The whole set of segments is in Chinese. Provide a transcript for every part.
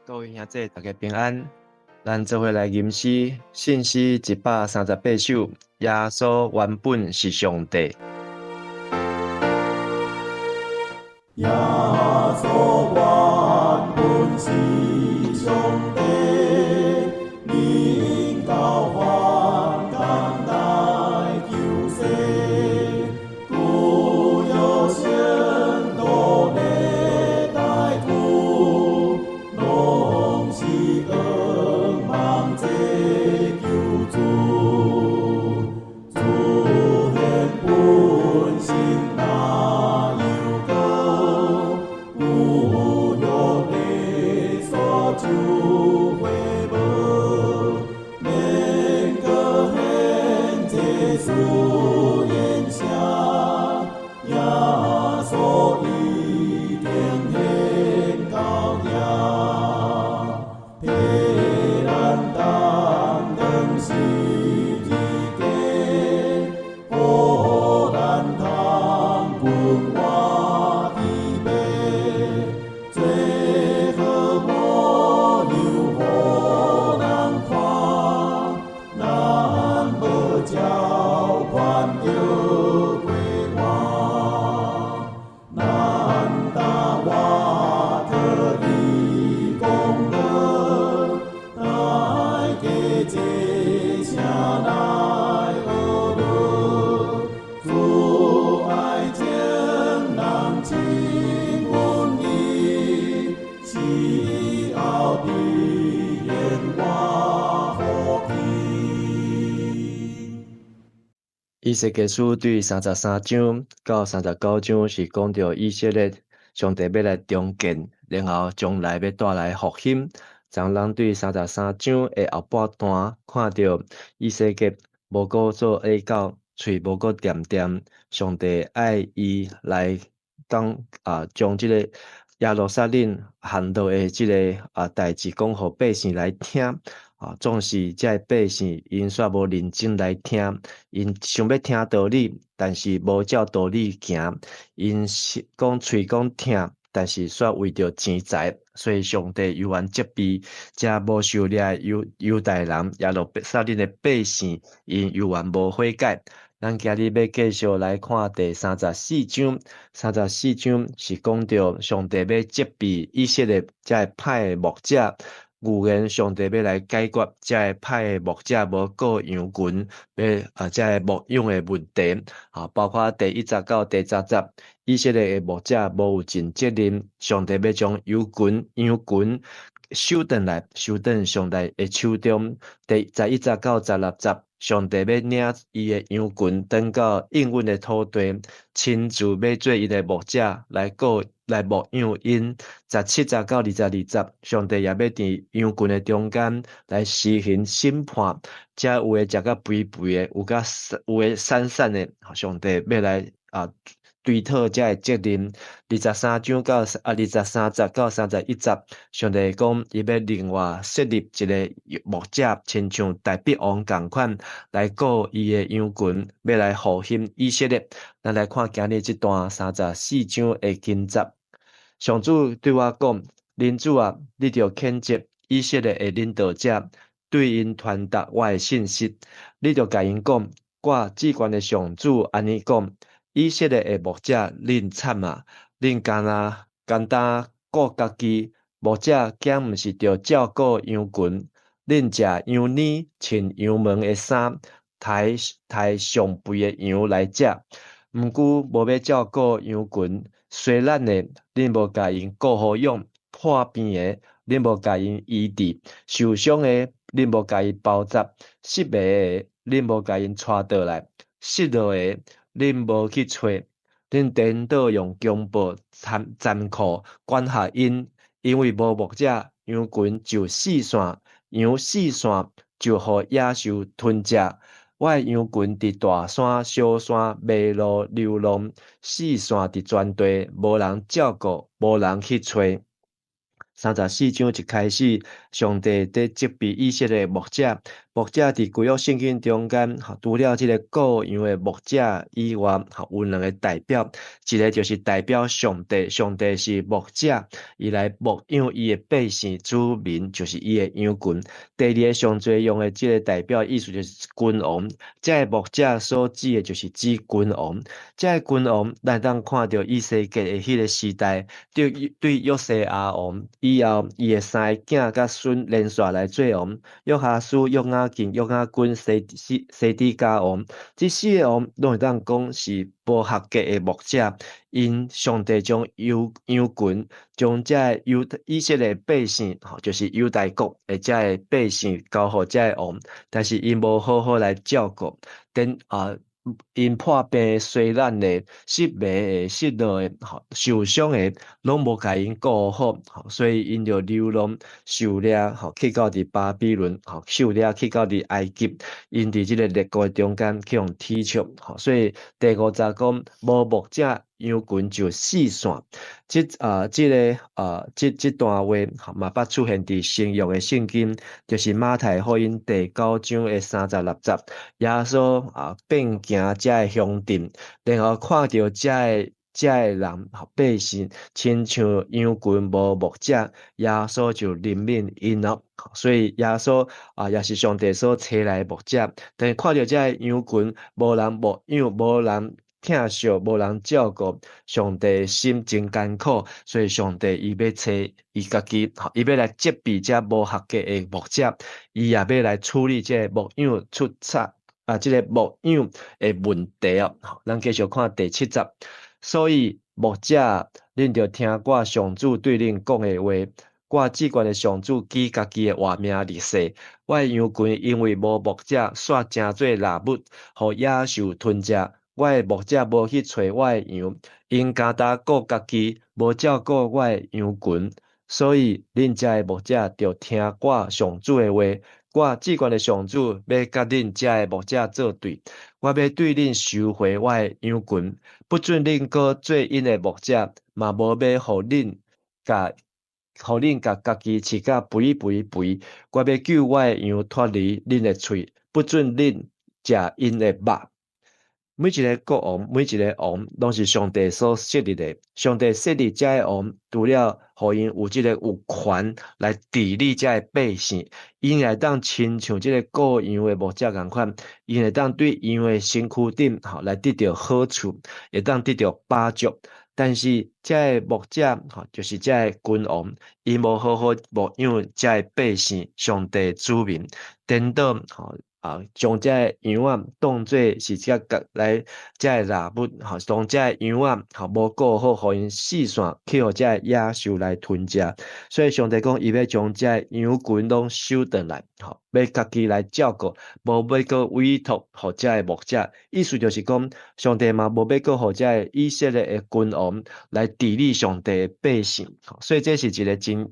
各位兄弟，大家平安。咱做伙来吟诗，信诗138首。耶稣原本是上帝。耶稣原本是上帝，领导万人来救世，故有圣道的代图，拢是渴望这救主，主显本性那有个，有肉的所主会无，免个显这属言下，耶稣一定显高雅，替咱担当十字架，互咱通分活离别，最好无留互人看，咱无交换着归还，咱答我特伊功德，大家这声来学乐，主爱情人亲阮意，死后必然我福气。以西结书第33章到39章是讲到以色列上帝要来重建，然后将来要带来复兴。咱人对33章的后半段看到以西结无过做下狗，喙无过掂掂，上帝爱伊来将这个耶路撒冷hand到的这个代志讲互百姓来听。总是这百姓因煞无认真来听，因想要听道理，但是无照道理行，因讲嘴讲听，但是煞为着钱财，所以上帝犹原责备这无受掠的犹太人，耶路撒冷的百姓，因犹原无悔改。咱今日要继续来看第34章。34章是讲到上帝要责备以色列这歹的牧者。预言上帝要来解决这个歹的牧者无顾羊群，要这个牧养的问题。包括第1节到第10节，以色列的牧者无有尽责任，上帝要将羊群收转来，收转上帝的手中。第11节到16节，上帝要领伊的羊群转到应允的土地，亲自要做伊的牧者来牧养因。17节到22节，上帝也要伫羊群的中间来施行审判。这有诶食甲肥肥的，有诶散散的，上帝要来追讨这个责任。23章到23节到31节，上帝讲伊要另外设立一个牧者，亲像大鼻王共款，来顾伊的羊群，要来复兴以色列。咱来看今日这段34章的经节。上主对我讲：恁主啊，你着谴责以色列的领导者，对因传达我的信息。你着甲因讲，我至高的上主安尼讲：以色列的牧者，恁惨啊！恁简单顾家己，牧者竟毋是着照顾羊群。恁食羊奶，穿羊毛的衫，抬上肥的羊来食，毋过无要照顾羊群。衰烂的，恁无甲因顾好养；破病的，恁无甲因医治；受伤的，恁无甲因包扎；失迷的，恁无甲因带倒来；失落的，恁无去找。恁颠倒用强暴、残酷管辖因，因为无牧者，羊群就四散，羊四散就互野兽吞食。我的羊群伫大山、小山、迷路、流浪，四散伫全地，无人照顾，无人去找。34章一开始，上帝在责备以色列牧者，牧者伫规约圣经中间，除了即个各样的牧者以外，有两个代表，一个就是代表上帝，上帝是牧者，伊来牧养伊的百姓子民，就是伊的羊群。第二个上最用的即个代表意思就是君王，这个牧者所指的就是指君王。这个君王，咱当看到以西结的迄个时代，对约西亚王以后，伊的三个囝甲孙连续来做王，约哈斯、约雅敬、约雅均、西底家王，这四个王拢会当讲是无合格的牧者，因上帝将羊群，将这以色列百姓，就是犹大国的这百姓交互这王，但是因无好好来照顾，因破病、衰烂的、失迷的、失落的、受伤的，拢无甲因顾好，所以因就流浪、受掠，去到伫巴比伦，受掠去到伫埃及，因伫即个列国中间去用踢球，所以第五节讲无牧者。羊群就四散，这段话嘛捌出现伫新约的圣经，就是马太福音第9章的36节，耶稣变行遮的乡镇，然后看到遮的人百姓亲像羊群无牧者，耶稣就怜悯因咯。所以耶稣也是上帝所找来的牧者，但是看到遮的羊群无人牧养，无人疼惜，无人照顾，上帝心真艰苦，所以上帝伊要找伊家己，伊要来责备遮无合格的牧者，伊也要来处理这牧养出错这个牧养的问题哦。咱继续看第7节，所以牧者，恁着听我上主对恁讲的话。我只管的上主记家己的活命历史，我的羊群因为无牧者，煞成做猎物，互野兽吞食。我的牧者无去找我的羊，因家己顾家己，无照顾我的羊群。所以恁遮的牧者着听我上主的话。我只管的上主要甲恁遮的牧者作对，我要对恁收回我的羊群，不准恁搁做因的牧者，嘛无要互恁甲家己饲甲肥，我要救我的羊脱离恁的喙，不准恁食因的肉。每一个国王，每一个王，拢是上帝所设立的。上帝设立这个王，除了互因有这个有权来治理这个百姓，因会当亲像这个雇羊的牧者共款，因会当对羊的身躯顶来得到好处，会当得到帮助。但是这个牧者就是这个君王，伊无好好牧养这个百姓，上帝子民，颠倒将这个羊当作是来这个猎物，当这个羊无顾好，互因四散去互这个野兽来吞食。所以上帝讲，伊要将这个羊群拢收倒来，要家己来照顾，无要搁委托互这个牧者。意思就是讲，上帝嘛无要搁互这个以色列的君王来治理上帝的百姓。所以这是一个真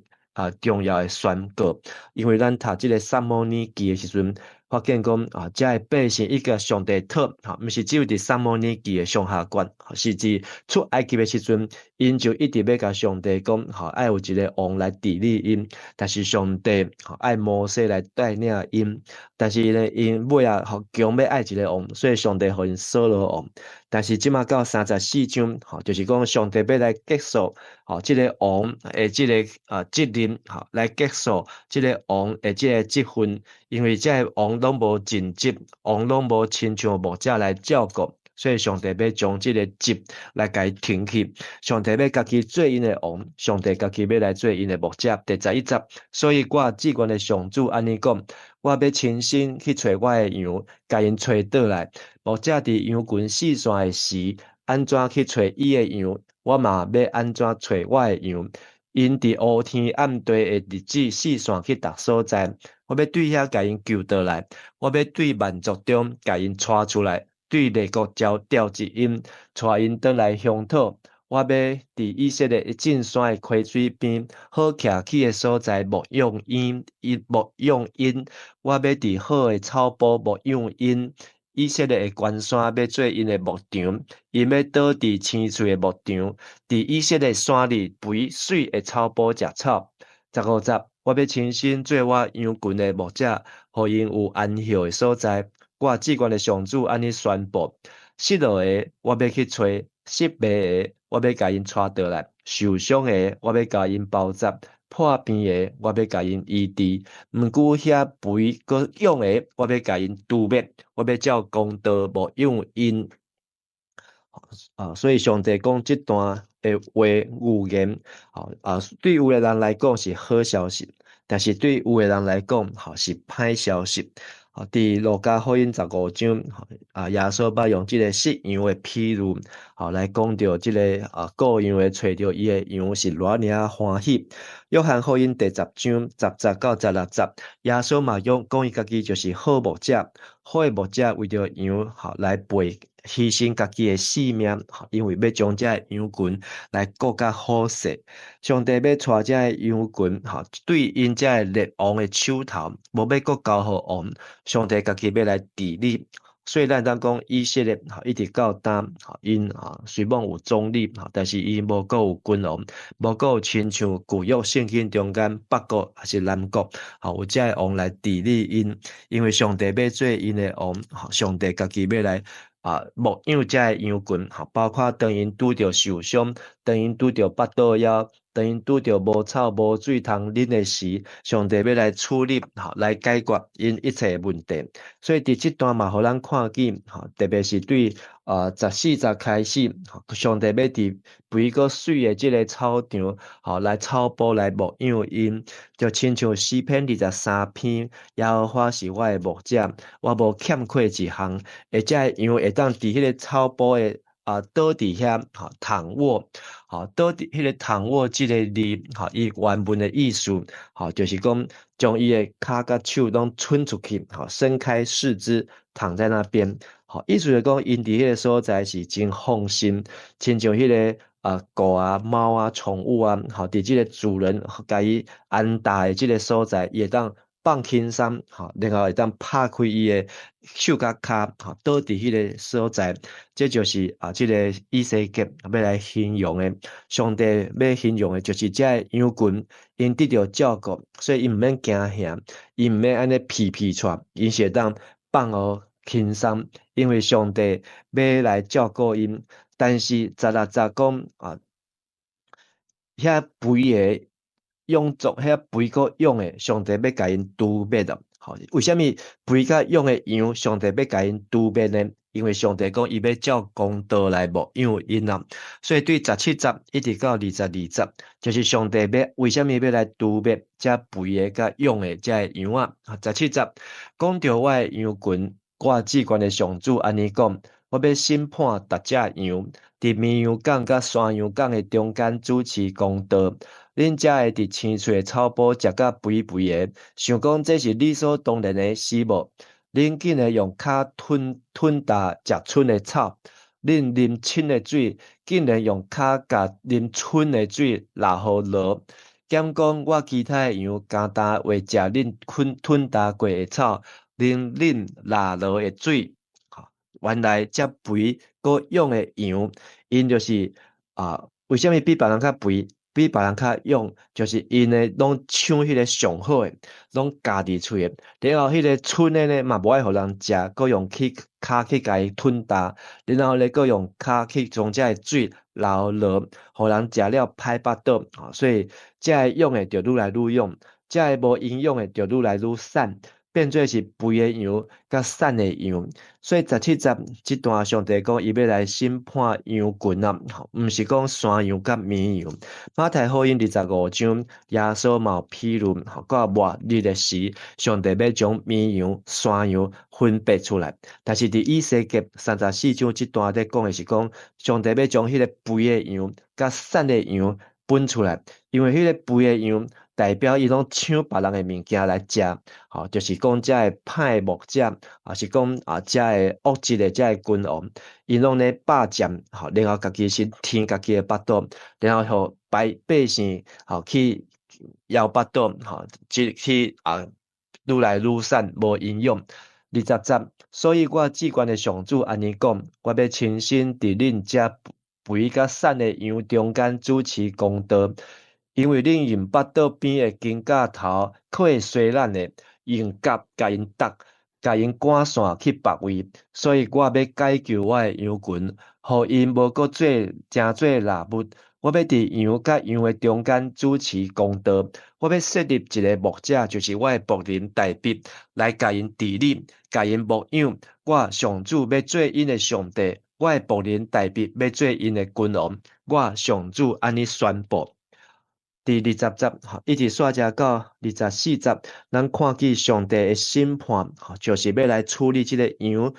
重要的宣告，因为咱读这个撒母耳记的时阵。发现讲这个百姓一个上帝讨，毋是只有伫撒母耳记的上下卷，是伫出埃及的时阵，因就一直要甲上帝讲，爱有一个王来治理因，但是上帝爱摩西来带领因，但是呢，因尾强要爱一个王，所以上帝互因扫罗王。但是即马到34章，就是讲上帝要来结束，即个王的即个责任，来结束即个王的即个职分，因为这个王拢无尽职，王拢无亲像牧者来照顾，所以上帝要将即个职来甲伊停去。上帝要家己做因的王，上帝家己要来做因的牧者。第11节，所以我只管的上主安尼讲，我要亲身去找我的羊，甲因找倒来。牧者伫羊群四散的时，安怎去找伊的羊？我嘛要安怎找我的羊？因伫乌天暗地的日子四散去逐所在，我要对遐甲因救倒来，我要对万族中甲因带出来，对列国调集因，带因倒来乡土。我要伫以色列进山的溪水边，好徛起的所在牧养因。我要伫好的草坡牧养因。以色列的关山要做因的牧场，因要倒伫青翠的牧场，伫以色列山里肥水的草坡食草。15节，我要亲身做我羊群的牧者，互因有安息的所在。我至高的上主安尼宣布：失落的，我要去找；失迷的，我要甲因带倒来；受伤的，我要甲因包扎；破病的，我要甲因医治。毋久遐肥搁勇的，我要甲因除灭；我要照公道牧养因。所以上帝讲这段的话预言，对有的人来讲是好消息，但是对有的人来讲，是歹消息。伫路加福音15章，耶稣捌用这个失羊的譬喻，来讲到这个雇羊的找到伊的羊是偌尔啊欢喜。约翰福音第10章10到16节，耶稣嘛讲伊家己就是好牧者，好的牧者为着羊来陪。牺牲家己的性命，因为要将这羊群来顾较好势。上帝要带这羊群，对因这列王的手头，无要搁交互王。上帝家己要来治理。所以咱当讲以色列一直到今，因虽然有总理，但是伊无够有君王，无够亲像旧约圣经中间北国还是南国，有这个王来治理因。因为上帝要做因的王，上帝家己要来。牧养这个羊群，包括当因拄着受伤，当因拄着腹倒枵，当因拄着无草无水通啉的时，上帝要来处理，来解决因一切问题。所以伫这段嘛，互咱看见，特别是对14节开始，上帝要伫肥个水的这个草场，来草埔来牧养因，就亲像诗篇23篇，耶和华是我的牧者，我无欠缺一项，而且羊会当伫迄个草埔的倒伫遐躺卧，倒伫迄个躺卧即个字，伊原文的意思，就是讲将伊的骹甲手拢伸出去，伸开四肢躺在那边，意思就是讲因伫迄个所在是真放心，亲像迄个。狗啊、猫啊、宠物啊，伫即个主人甲伊安搭的即个所在，伊会当放轻松，然后会当拍开伊的手甲骹，倒伫迄个所在，这就是即个以西结要来形容的。上帝要形容的就是这羊群，因得到照顾，所以因毋免惊吓，因毋免安尼皮皮喘，因是会当放互轻松，因为上帝要来照顾因。但是16节讲遐肥的勇族，遐肥个勇的，上帝要甲因除灭的。为什么肥甲勇的羊，上帝要甲因除灭呢？因为上帝讲伊要照公道来牧养因啊。所以对17节一直到22节，就是上帝要为什么要来除灭这肥的甲勇的这羊啊？17节讲到我的羊群，我至高的上主安尼讲。我要审判逐只羊，伫绵羊港甲山羊港的中间主持公道。恁才会伫青翠的草埔食甲肥肥的，想讲这是理所当然的事无？恁竟然用骹吞大食剩的草，恁啉清的水，竟然用骹甲啉剩的水拉互落。减讲我其他的羊甘担为食恁吞大过的草，啉恁拉落的水。原来遮肥搁勇的羊，因就是为什么比别人较肥，比别人较勇，就是因呢拢抢迄个上好的，拢家己喙的，然后迄个剩的呢嘛无爱互人食，搁用去骹去甲伊吞大，然后咧搁用骹去将遮个水流落，互人食了歹腹倒，所以遮个勇的就愈来愈勇，遮个无营养的就愈来愈瘦。变做是肥的羊甲瘦的羊，所以17节这段上帝讲伊要来审判羊群啊，毋是讲山羊甲绵羊。马太福音25章，耶稣嘛有譬喻，到末日的时，上帝要将绵羊、山羊分别出来。但是伫以西结34章这段在讲的是讲，上帝要将迄个肥的羊甲瘦的羊分出来，因为迄个肥的羊。代表伊拢抢别人的物件来食，就是讲遮个歹牧者，是讲遮个恶质的遮个君王，因拢咧霸占，然后家己是填家己的腹肚，然后互百姓去枵腹肚，去愈来愈瘦，无营养。20节，所以我至关的上主安尼讲，我要亲身伫恁遮肥甲瘦的羊中间主持公道。因为恁用巴肚边的金甲头刻衰咱的，用甲甲因搭，甲因赶线去别位，所以我要解救我的羊群，互因无搁真做蜡物。我要伫羊甲羊的中间主持公道，我要设立一个牧者，就是我的牧人大笔，来甲因治理，甲因牧养。我上主要做因的上帝，我的牧人大笔要做因的君王。我上主安尼宣布。第20节，一直刷遮到24节，咱看见上帝的审判，就是要来处理这个羊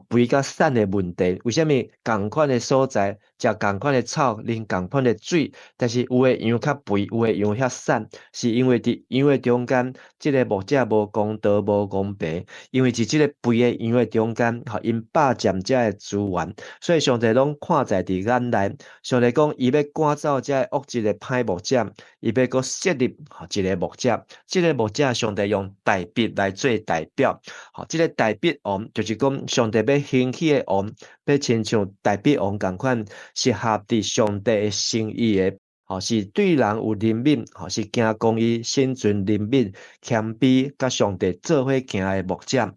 肥甲瘦的问题。为什么同款的所在，食同款的草，啉同款的水，但是有的羊较肥，有的羊较瘦，是因为伫羊的中间，这个牧者无公道，无公平，因为伫这个肥的羊的中间，因霸占遮的资源，所以上帝拢看在伫眼内。上帝讲，伊要赶走遮恶质的歹牧者。伊要搁设立一个牧者，这个牧者上帝用代笔来做代表，这个代笔王就是讲上帝要兴起的王，要亲像代笔王共款，是合伫上帝的心意的，是对人有怜悯，是行公义、心存怜悯、谦卑，甲上帝做伙行的牧者。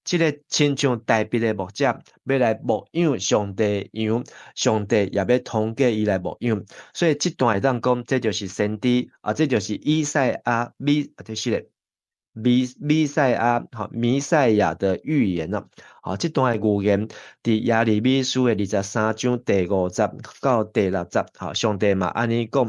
这个亲像代笔的牧者，要来牧养上帝羊，上帝也要统计伊来牧养。所以这段会当讲，这就是先知这就是以赛亚弥赛亚的预言了。这段的预言伫耶利米书的23章第5节到第6节，上帝嘛安尼讲。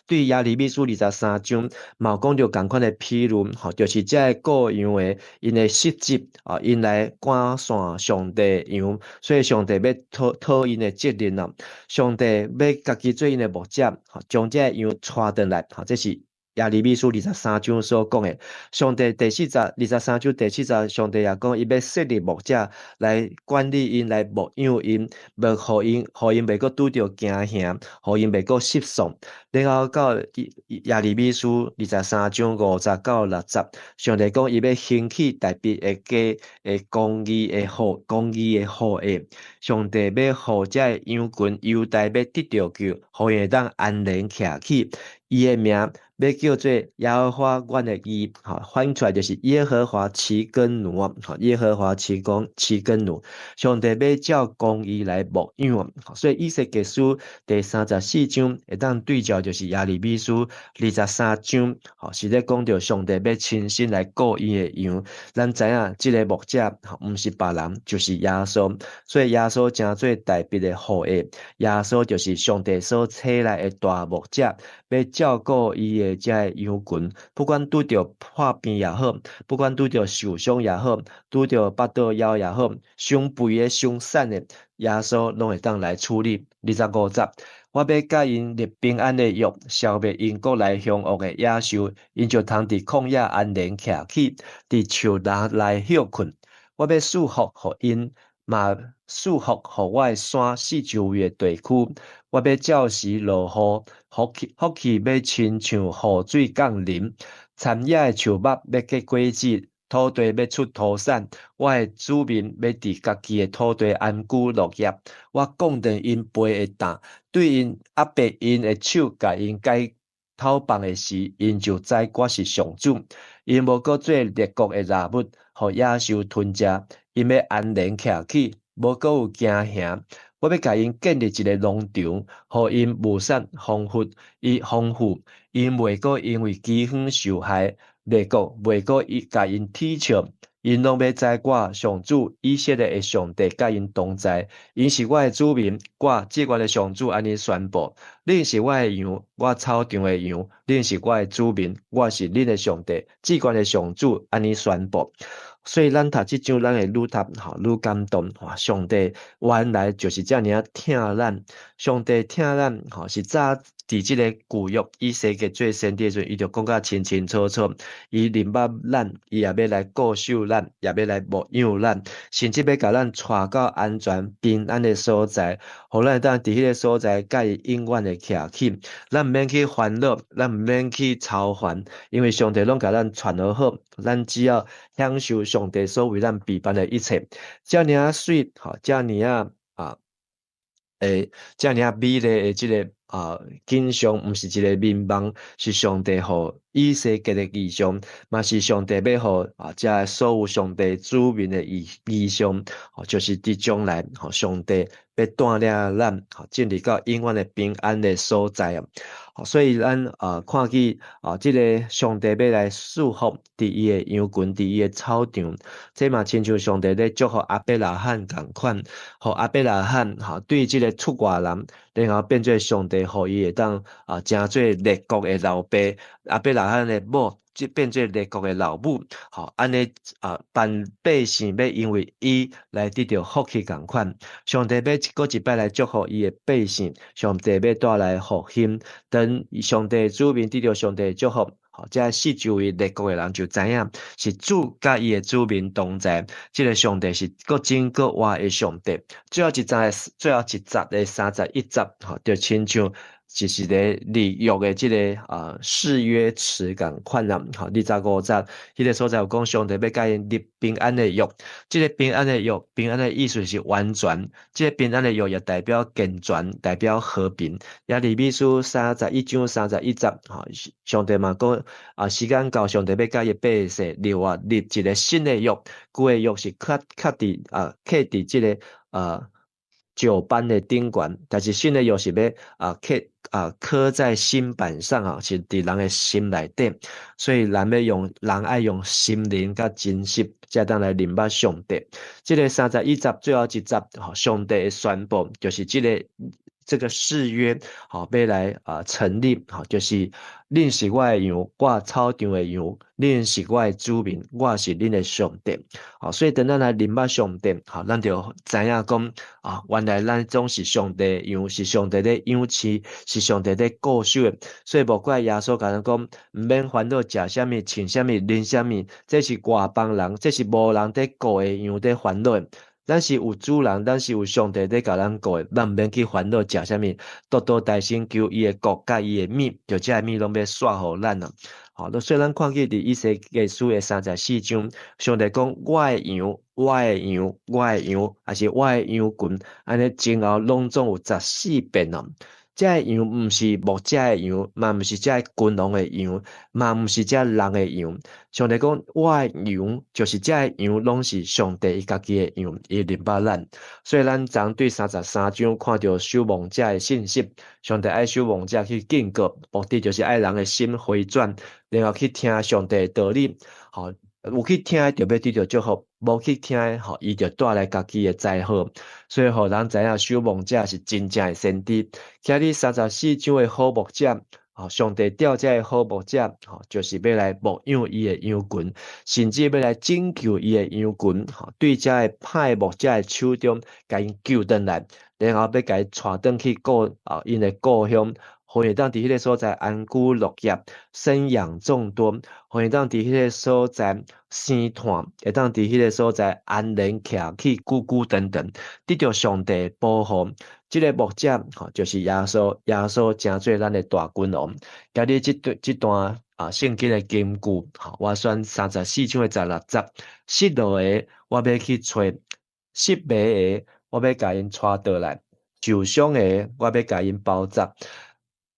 对耶利米书23章，嘛讲到同款的譬如，就是这个羊的因的失职因来赶线上帝羊，所以上帝要讨因的责任啦。上帝要家己做因的牧者，将这羊带转来，这是耶利米书23章所讲的。上帝第4节23章第4节，上帝也讲，伊要设立牧者来管理因，来牧养因，要互因袂搁拄着惊吓，互因袂搁失丧。然后到耶利米书23章5节到6节，上帝讲伊要兴起代笔的家的公义的好下，上帝要互这羊群犹大要得着救，互因会当安然徛起，伊的名要叫做耶和华阮的义，翻出来就是耶和华齐根奴耶和华齐根奴，上帝要照公义来牧养，所以以西结书第34章会当对照就是耶利米书23章，是咧讲到上帝要亲身来顾伊的羊。咱知影这个牧者毋是别人，就是耶稣，所以耶稣正做代笔的后裔，耶稣就是上帝所差来的大牧者，要照顾伊的这羊群，不管拄着破病也好，不管拄着受伤也好，拄着巴肚枵也好，伤肥的、伤瘦的，耶稣拢会当来处理。25节，我要甲因立平安的约，消灭因国内凶恶的野兽，因就通伫旷野安然徛起，伫树内休困。我要赐福互因，嘛赐福互我的山四周围的地区。我要照时落雨，福气要亲像雨水降临。田野的树木要结果子，土地要出土产。我的子民要伫家己的土地安居乐业。我降定因背的担，对因压迫因的手，甲因解讨棒的时，因就知我是上主。因无搁做列国的蜡物，互野兽吞食。因要安然徛起，无搁有惊吓。我要甲因建立一个农场，互因物产丰富，因袂搁因为饥荒受害，列国袂搁甲因踢笑。因拢要知我上主以色列的上帝甲因同在，因是我的子民，我即我的上主安尼宣布：恁是我的羊，我草场的羊；恁是我的子民，我是恁的上帝，即我的上主安尼宣布。所以咱读即章，咱会愈读愈感动。上帝原来就是遮尔疼咱，上帝疼咱是早伫即个旧约以西结做先知的时阵，伊就讲甲清清楚楚。伊认捌咱，伊也要来固守咱，也要来牧养咱，甚至要甲咱带到安全平安的所在，互咱会当伫迄个所在，甲伊永远的徛起。咱毋免去烦恼，咱毋免去操烦，因为上帝拢甲咱传好，咱只要享受上帝所为咱备办的一切，遮尔水，遮尔遮尔美丽的即个景象毋是一个面貌，是上帝互以色列的意象，嘛是上帝要互遮所有上帝子民的意象，就是伫将来，上帝要带领咱，进入到永远的平安的所在啊。所以咱看见即个上帝要来祝福伫伊的羊群，伫伊的草场，这嘛亲像上帝咧祝福亚伯拉罕共款，互亚伯拉罕对即个出外人，然后变做上帝互伊会当成做列国的老爸，亚伯拉罕的某即变做列国的老母，安尼办百姓要因为伊来得到福气共款，上帝要搁一摆来祝福伊的百姓，上帝要带来福音，等上帝子民得到上帝的祝福。这四周围列国的人就知影是主甲伊的子民同在，这个上帝是各真各活的上帝。最后一集的31集，就亲像就是咧立约的这个誓约词共款啦。25集，迄个所在有讲上帝要甲因立平安的约，这个平安的约，平安的意思是完全，这个平安的约也代表健全，代表和平。耶利米书31章31集，上帝嘛讲时间到，上帝要甲伊百姓立一个新的约，旧的约是刻伫这个旧版的顶悬，但是新的约是要刻在新版上是伫人的心内底，所以人爱用心灵甲真实，才当来明白上帝。这个31集最后一集，上帝的宣布就是这个誓约，要来成立，就是恁是我的羊，我草场的羊，恁是我的子民，我是恁的上帝。所以等咱来明白上帝，咱就知影讲原来咱总是上帝的羊，是上帝的养饲，是上帝的固守的。所以无怪耶稣甲咱讲，毋免烦恼食啥物、穿啥物、啉啥物，这是外邦人，这是无人在顾的羊在烦恼的。咱是有主人，咱是有上帝在甲咱顾的，咱毋免去烦恼食啥物，多多大心求伊的国甲伊的米，就这米拢要煞互咱啦。所以咱看见伫以西结书的34章，上帝讲我的羊，我的羊，我的羊，还是我的羊群，安尼前后拢总有14遍哦。这个羊毋是牧者的羊，嘛毋是这君王的羊，嘛毋是这人的羊。上帝讲，我的羊就是这个羊，拢是上帝伊家己的羊，伊明白咱。所以咱昨对33章看到守望者的信息，上帝爱守望者去警告，目的就是爱人的心回转，然后去听上帝的道理。有去听就要得到祝福，无去听伊就带来家己的灾祸。所以互人知影守望者是真正的先知。今日34章的好牧者，上帝调这的好牧者，就是要来牧养伊的羊群，甚至要来拯救伊的羊群，对这的歹牧者的手中，甲因救转来，然后要甲伊带转去因的故乡。互伊当伫迄个所在安居乐业，生养众多；互伊当伫迄个所在生团，会当伫迄个所在安然徛起，久久等等，得到上帝保护。这个牧者就是耶稣，耶稣成做咱的大君王。今日这段圣经的金句，我选34章的16节，失落的我要去找，失迷的我要甲因带倒来，受伤的我要甲因包扎。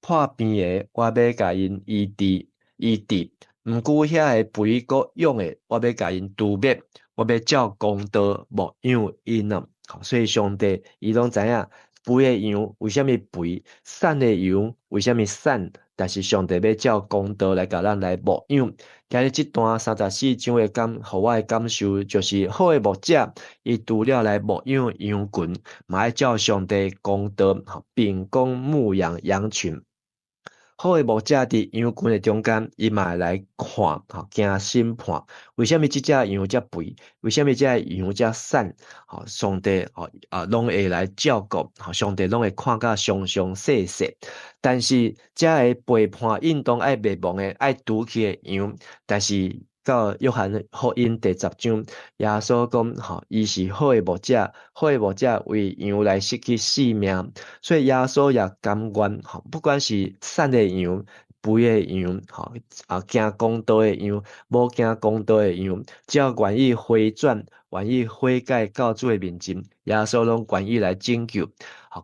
破病的，我要甲因医治，毋过遐个肥国勇的，我要甲因除灭，我要照公道牧养因啊。所以上帝伊拢知影，肥的羊为虾米肥，瘦的羊为虾米瘦，但是上帝要照公道来甲咱来牧养。今日这段34章的互我的感受，就是好的牧者，伊除了来牧养羊群，嘛爱照上帝公道，秉公牧养羊群。好的牧者伫羊群的中间，伊嘛来看，惊审判。为什么这只羊遮肥？为什么这羊遮瘦？上帝拢会来照顾，上帝拢会看甲详详细细。但是遮个背叛运动爱灭亡的、爱拄去的羊，但是到约翰福音第10章，耶稣讲，伊是好的牧者，好的牧者为羊来失去性命，所以耶稣也甘愿，不管是瘦的羊、肥的羊，行公道的羊，无行公道的羊，只要愿意回转，愿意悔改到主的面前，耶稣拢愿意来拯救。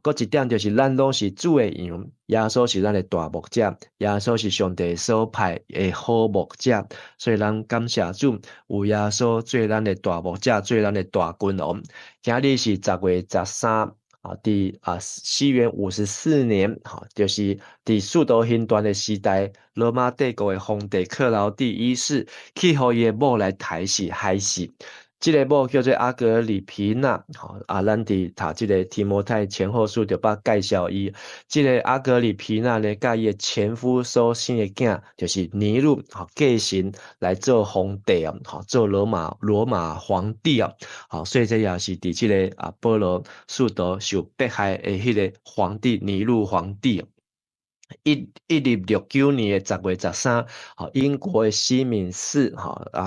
搁一点就是咱拢是主的羊，耶稣是咱的大牧者，耶稣是上帝所派的好牧者，所以咱感谢主，有耶稣做咱的大牧者，做咱的大君王。今日是10月13。西元54年，就是伫速度兴端的时代，罗马帝国的皇帝克劳第一世去互伊的某来抬死害死。这个某叫做阿格里皮娜，咱伫读这个提摩太前后书就捌介绍伊。这个阿格里皮娜呢，甲伊的前夫所生的囝，就是尼禄，继承来做皇帝啊，做罗马皇帝啊，所以这也是伫这个保罗速度受迫害的迄个皇帝尼禄皇帝。1669年的10月13，英国的西敏寺，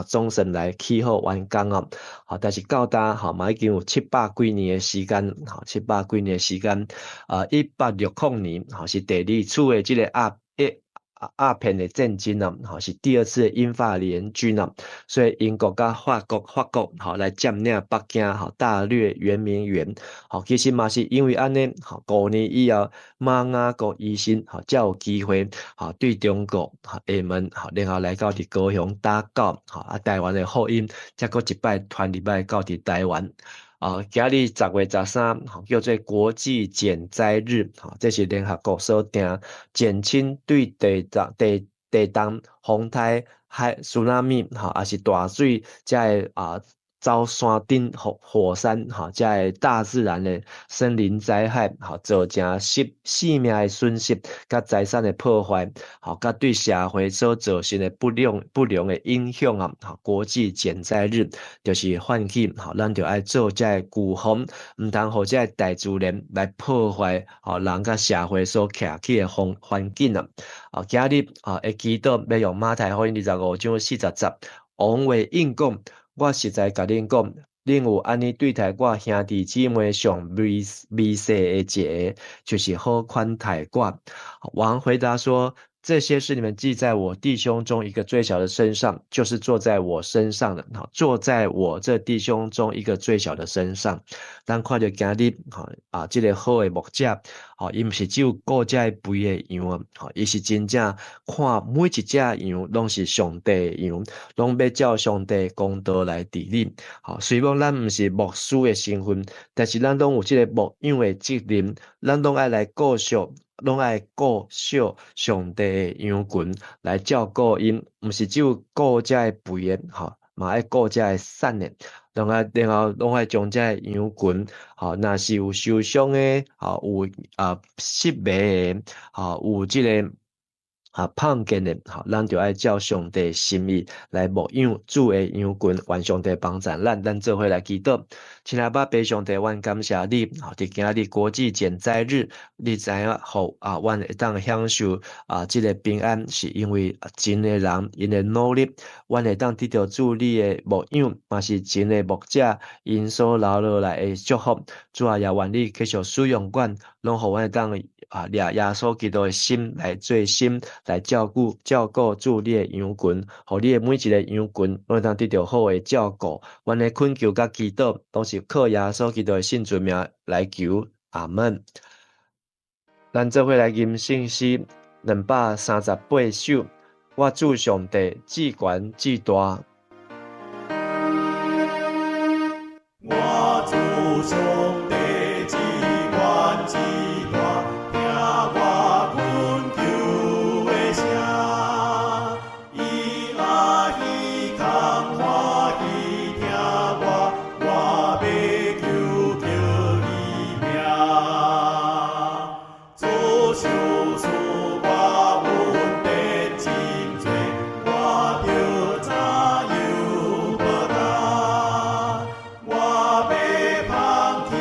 总算来起好完工啊，但是到达嘛已经有700几年的时间，700几年的时间，1860年，是第二次的这个鸦片的战争啊，是第二次的英法联军啊，所以英国甲法国来占领北京，大掠圆明园，其实嘛是因为安尼，5年以后，马雅各医生才有机会对中国下门，然后来到伫高雄打狗，台湾的福音才搁一摆传入来到伫台湾。今日10月13，叫做国际减灾日，这是联合国所定，减轻对地动、风台、苏拉密，也是大水，才会遭山顶火山，才会大自然的森林灾害，造成性命的损失，甲财产的破坏，甲对社会所造成的不良的影响啊！国际减灾日就是唤起，咱就爱做这个预防，唔通互这个大自然来破坏，人甲社会所徛起的环境啊！今日会祈祷要用马太福音25章40节，王话应讲。我实在甲恁讲，恁有安尼对待我兄弟姊妹上微细的一个，就是好款待我。王回答说：这些是你们记在我弟兄中一个最小的身上，就是坐在我身上的，坐在我这弟兄中一个最小的身上。咱看到今日这个好的牧者，伊毋是只有顾这肥的羊啊，伊是真正看每一只羊拢是上帝的羊，拢要照上帝公道来治理。虽然咱毋是牧师的身份，但是咱拢有这个牧养的责任，咱拢爱来顾惜。拢爱顾惜上帝的羊群来照顾因，毋是只有顾这个肥的，嘛爱顾这个瘦的，然后拢爱将这个羊群，若是有受伤的，有失迷的，有这个。胖健的，咱就爱照上帝心意来牧养主的羊群，愿上帝帮助咱做伙来祈祷。亲爱爸，上帝，阮感谢你，伫今日国际减灾日，你知影互阮会当享受这个平安，是因为真的人因的努力，阮会当得到主你的牧养，嘛是真的牧者因所留落来的祝福。主啊，也愿你继续使用阮，拢互阮会当掠耶稣基督的心来做心。来照顾主你的羊群，互你的每一个羊群拢当得到好的照顾。阮的恳求甲祈祷，都是靠耶稣基督的圣尊名来求，阿门。咱做伙来吟圣诗238首，我主上帝至悬至大。我主上帝至悬至大，听我恳求的声，伊喜空欢喜听我要求你名，主受赐我恩典真多，我着怎样报答？我要放弃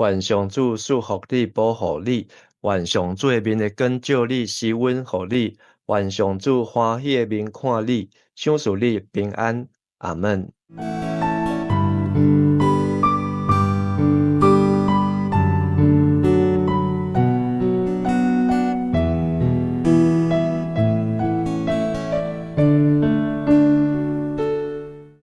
愿上主祝福你、保护你，愿上主的面会光照你、施恩予你，愿上主欢喜的面看你，赏赐你平安。阿门。